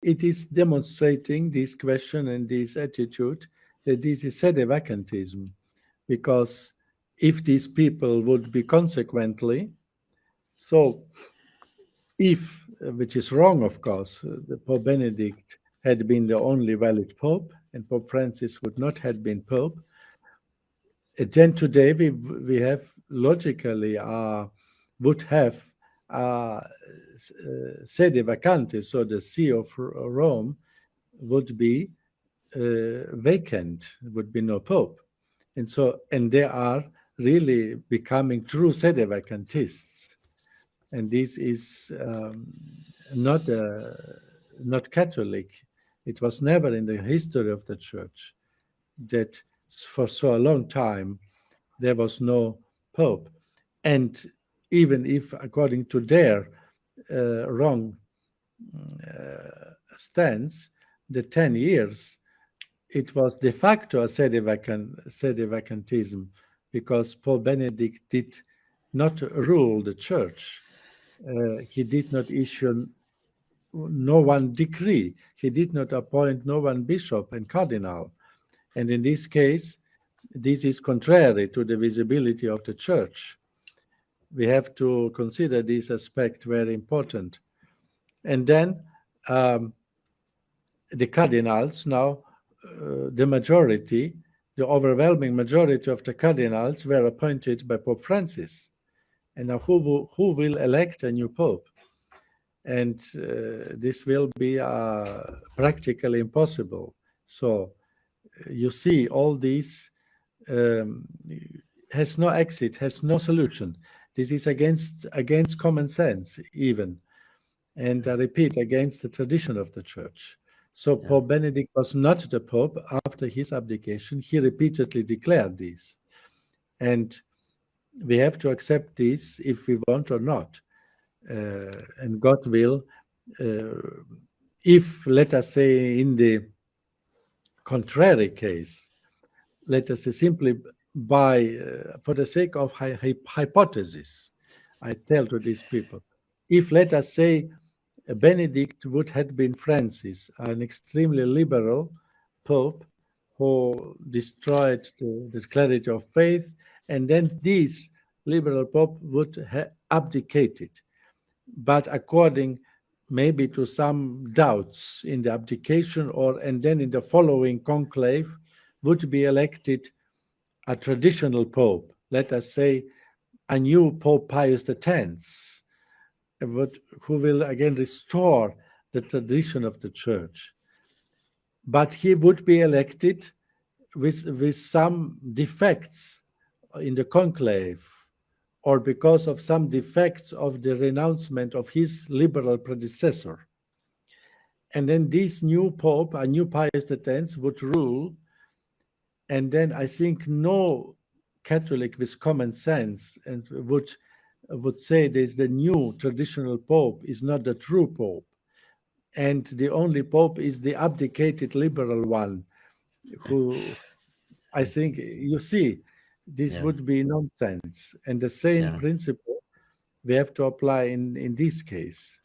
it is demonstrating this question and this attitude that this is sedevacantism, because if these people would be consequently, so if, which is wrong, of course, the Pope Benedict had been the only valid Pope, and Pope Francis would not have been Pope, then today we have logically would have sede vacantis, so the see of Rome would be vacant, would be no Pope. And they are really becoming true sedevacantists. And this is not Catholic. It was never in the history of the Church that for so a long time there was no Pope. And even if, according to their wrong stance, the 10 years, it was de facto a sedevacantism, because Pope Benedict did not rule the Church. He did not issue no one decree. He did not appoint no one bishop and cardinal. And in this case, this is contrary to the visibility of the Church. We have to consider this aspect very important. And then the cardinals now, the majority, the overwhelming majority of the cardinals were appointed by Pope Francis. And now who will elect a new Pope? And this will be practically impossible. So you see, all this has no exit, has no solution. This is against common sense even. And I repeat, against the tradition of the Church. So Pope Benedict was not the Pope after his abdication. He repeatedly declared this. And we have to accept this if we want or not. And God will, if, let us say, in the contrary case, let us say simply for the sake of hypothesis, I tell to these people, if, let us say, Benedict would have been Francis, an extremely liberal Pope who destroyed the clarity of faith, and then this liberal Pope would have abdicated, but according maybe to some doubts in the abdication, and then in the following conclave would be elected a traditional Pope, let us say a new Pope Pius X, who will again restore the tradition of the Church. But he would be elected with some defects in the conclave, or because of some defects of the renouncement of his liberal predecessor. And then this new Pope, a new Pius X, would rule. And then I think no Catholic with common sense and would say this: the new traditional Pope is not the true Pope, and the only Pope is the abdicated liberal one, who, I think, you see, this would be nonsense. And the same principle we have to apply in this case.